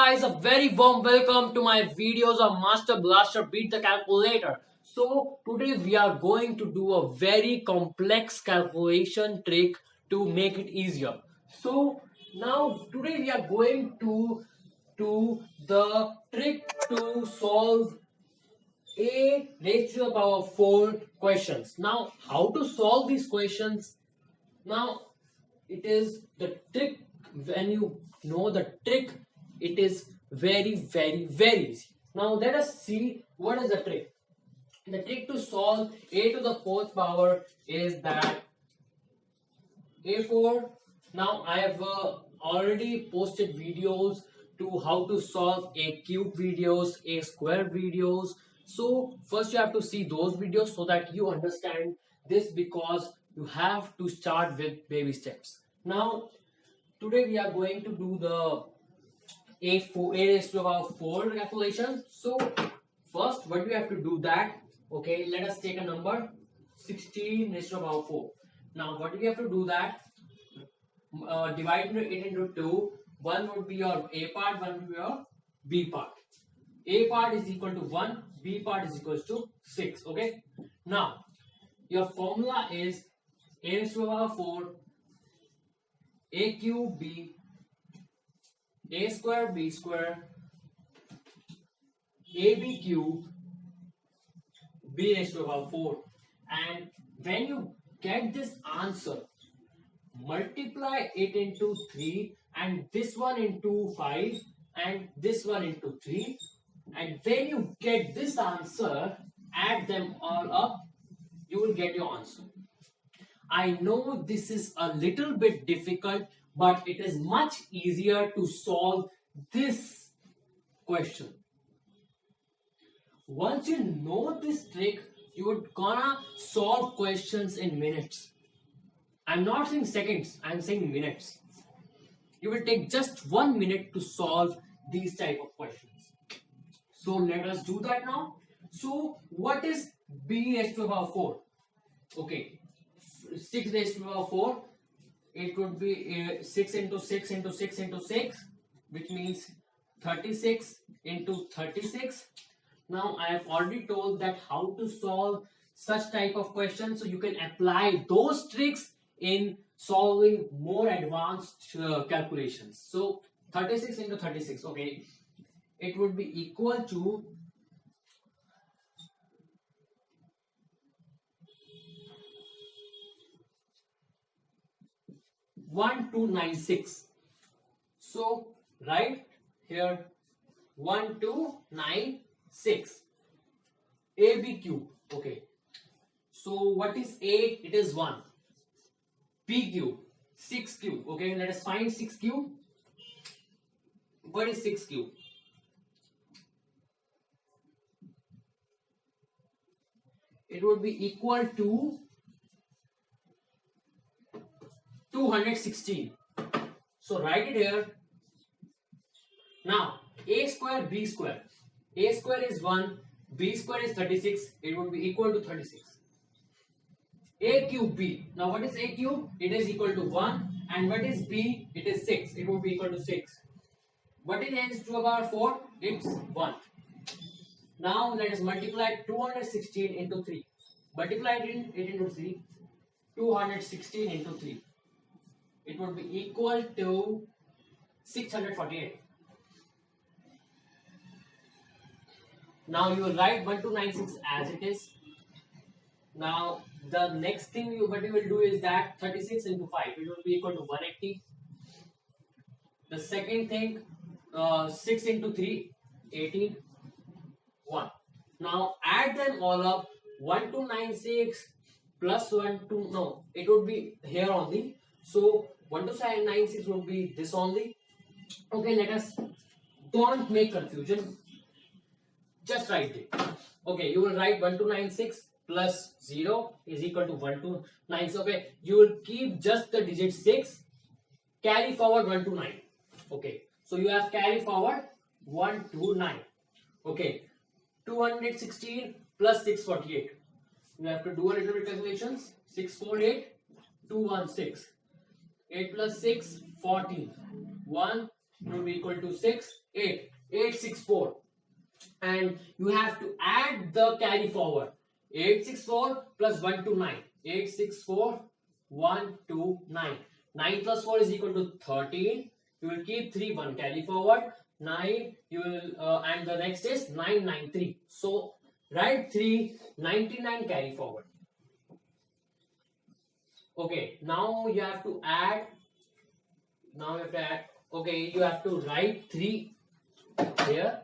guys, a very warm welcome to my videos of Master Blaster Beat the Calculator. So today we are going to do a very complex calculation trick to make it easier. So now today we are going to do the trick to solve a raised to the power 4 questions. Now how to solve these questions? Now it is the trick. When you know the trick, it is very easy. Now let us see what is the trick. The trick to solve a to the fourth power is that a4. Now I have already posted videos to how to solve a cube videos, a square videos. So first you have to see those videos so that you understand this, because you have to start with baby steps. Now today we are going to do the a raised to the power 4 calculation. So first what we have to do that, okay, let us take a number 16 raised to the power 4. Now what we have to do that, divide it into 2. One would be your a part, one would be your b part. A part is equal to 1, b part is equal to 6. Okay, now your formula is a raised to the power 4 a cube b a square b square ab cube b raised to the power 4. And when you get this answer, multiply it into 3 and this one into 5 and this one into 3, and when you get this answer, add them all up, you will get your answer. I know this is a little bit difficult, but it is much easier to solve this question. Once you know this trick, you are gonna solve questions in minutes. I'm not saying seconds, I'm saying minutes. You will take just 1 minute to solve these type of questions. So let us do that now. So what is b raised to the power 4? Okay, 6 raised to the power 4. It would be 6 into 6 into 6 into 6, which means 36 into 36. Now I have already told that how to solve such type of questions, so you can apply those tricks in solving more advanced calculations. So 36 into 36, okay, it would be equal to 1296. So right here 1296 ab cube. Okay, so what is a? It is 1. B cube, 6 cube. Okay, let us find 6 cube. What is 6 cube? It would be equal to 216. So write it here. Now a square b square. A square is 1, b square is 36. It would be equal to 36. A cube b. Now what is a cube? It is equal to 1. And what is b? It is 6. It would be equal to 6. What is a raised to the power 4? It's 1. Now let us multiply 216 into 3. Multiply it into 3. 216 into 3. It would be equal to 648. Now you will write 1296 as it is. Now the next thing what you will do is that 36 into 5, it will be equal to 180. The second thing, 6 into 3, 18, 1. Now add them all up. 1296 plus 12, no, it would be here only. So 1296 would be this only. Okay, let us, don't make confusion, just write it. Okay, you will write 1296 plus 0 is equal to 129. Okay, you will keep just the digit 6, carry forward 129. Okay, so you have carry forward 129. Okay, 216 plus 648. You have to do a little bit calculations. 648, 216. 8 plus 6, 14. 1, It will be equal to 6, 8, 864. And you have to add the carry forward. 864 plus 129. 864, 129. 9 plus 4 is equal to 13. You will keep 3, 1 carry forward. 9, you will, and the next is 993. So, write 399 carry forward. Okay, now you have to add. Okay, you have to write 3 here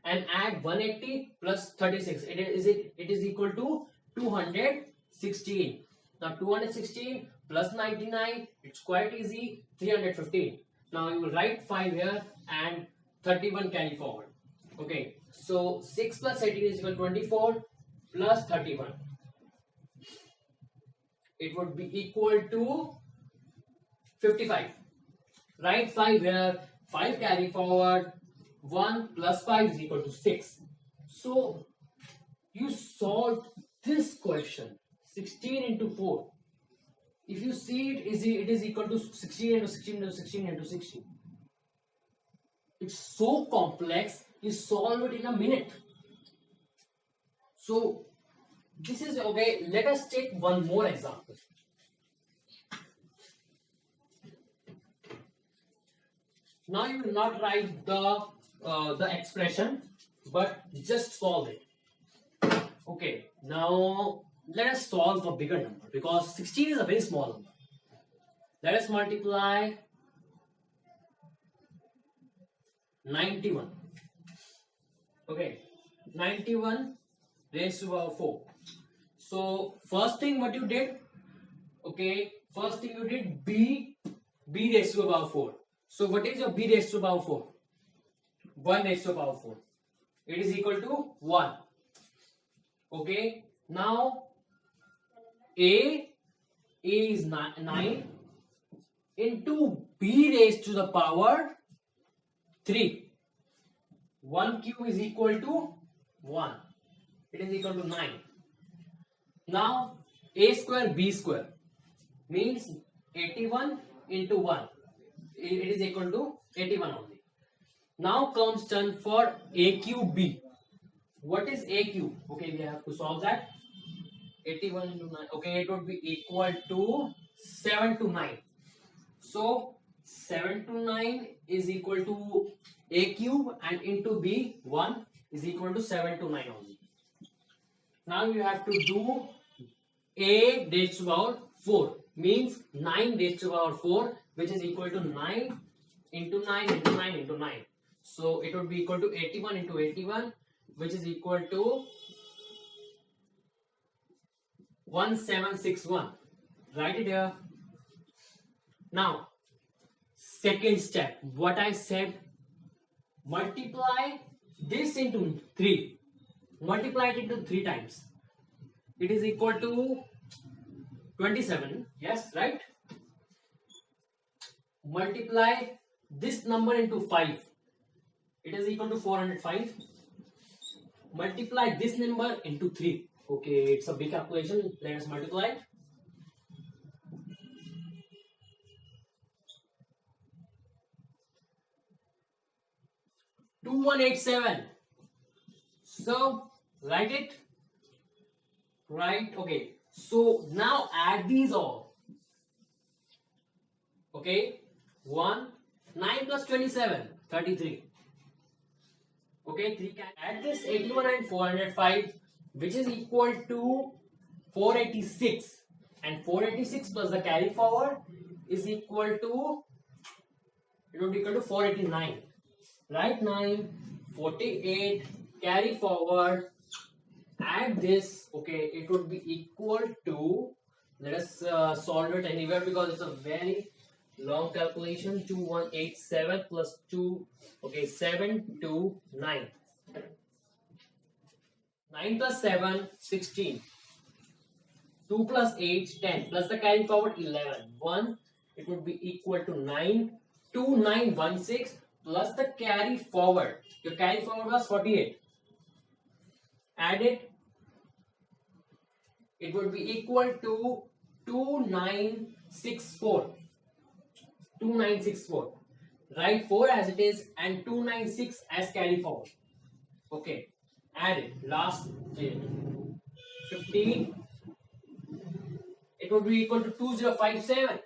and add 180 plus 36. It is equal to 216. Now 216 plus 99, it's quite easy, 315. Now you will write 5 here and 31 carry forward. Okay, so 6 plus 18 is equal to 24 plus 31. It would be equal to 55. Write 5 here, 5 carry forward, 1 plus 5 is equal to 6. So, you solved this question, 16 into 4. If you see it is equal to 16 into 16 into 16 into 16. It's so complex, you solve it in a minute. So, this is okay. Let us take one more example. Now you will not write the expression, but just solve it. Okay, now let us solve a bigger number because 16 is a very small number. Let us multiply 91. Okay, 91 raised to the power 4. So first thing what you did, okay, first thing you did b raised to the power 4. So what is your b raised to the power 4? 1 raised to the power 4. It is equal to 1. Okay. Now a is 9 into b raised to the power 3. 1 cube is equal to 1. It is equal to 9. Now a square b square means 81 into 1. It is equal to 81 only. Now comes turn for a cube b. What is a cube? Okay, we have to solve that. 81 into 9. Okay, it would be equal to 7 to 9. So 7 to 9 is equal to a cube and into b 1 is equal to 7 to 9 only. Now you have to do a raised to the power 4 means 9 raised to the power 4, which is equal to 9 into 9 into 9 into 9. So it would be equal to 81 into 81, which is equal to 1761. Write it here. Now, second step, what I said, multiply this into 3. Multiply it into 3 times. It is equal to 27. Yes, right? Multiply this number into 5. It is equal to 405. Multiply this number into 3. Okay, it's a big calculation. Let us multiply. Two 187. So write it. Right. Okay. So now add these all. Okay. 1 9 plus 27 33. Okay, 3 can add this 81 and 405, which is equal to 486, and 486 plus the carry forward is equal to, it would be equal to 489. Write 9, 48, carry forward, add this. Okay, it would be equal to, let us solve it anywhere because it's a very long calculation. 2187 plus 2, okay, 729. 9 plus 7, 16. 2 plus 8, 10. Plus the carry forward, 11. 1, it would be equal to 9. 2916 plus the carry forward. Your carry forward was 48. Add it. It would be equal to 2964. 2964. Write 4 as it is and 296 as carry forward. Okay, add it. Last 15. It would be equal to 2057.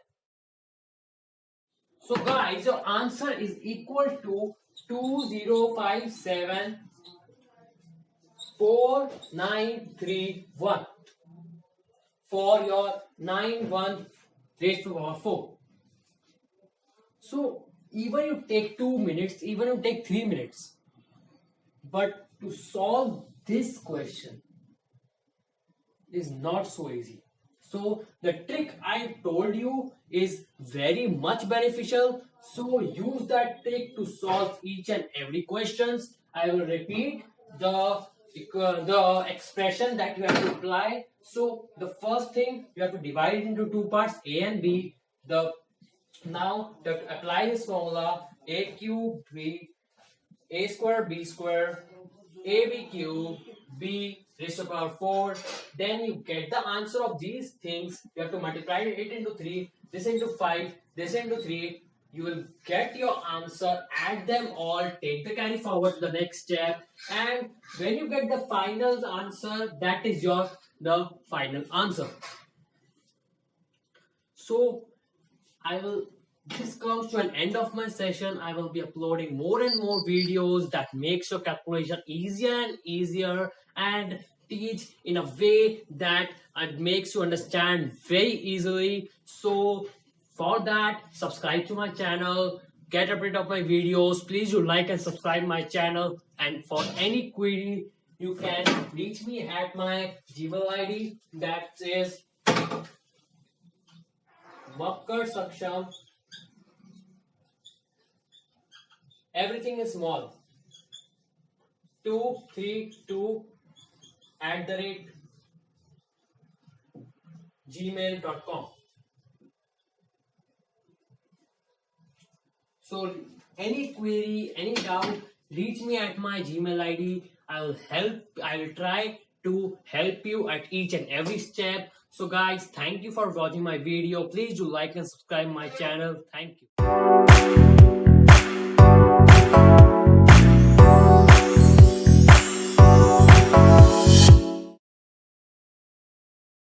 So guys, your answer is equal to 2057 4931 for your 91 raised to the power 4. So even you take 2 minutes, even you take 3 minutes, but to solve this question is not so easy. So the trick I told you is very much beneficial. So use that trick to solve each and every questions. I will repeat the expression that you have to apply. So the first thing, you have to divide it into two parts, A and B. Now you have to apply this formula: A cube B, A square B square, AB cube B raised to the power 4. Then you get the answer of these things. You have to multiply it into 3, this into 5, this into 3. You will get your answer, add them all, take the carry forward to the next step, and when you get the final answer, that is the final answer. So this comes to an end of my session. I will be uploading more and more videos that makes your calculation easier and easier, and teach in a way that it makes you understand very easily. So for that, subscribe to my channel, get update of my videos. Please do like and subscribe my channel, and for any query you can reach me at my Gmail ID, that is Makkar Saksham. Everything is small. 232 @gmail.com. So any query, any doubt, reach me at my Gmail ID. I will try to help you at each and every step. So guys, thank you for watching my video. Please do like and subscribe my channel. Thank you.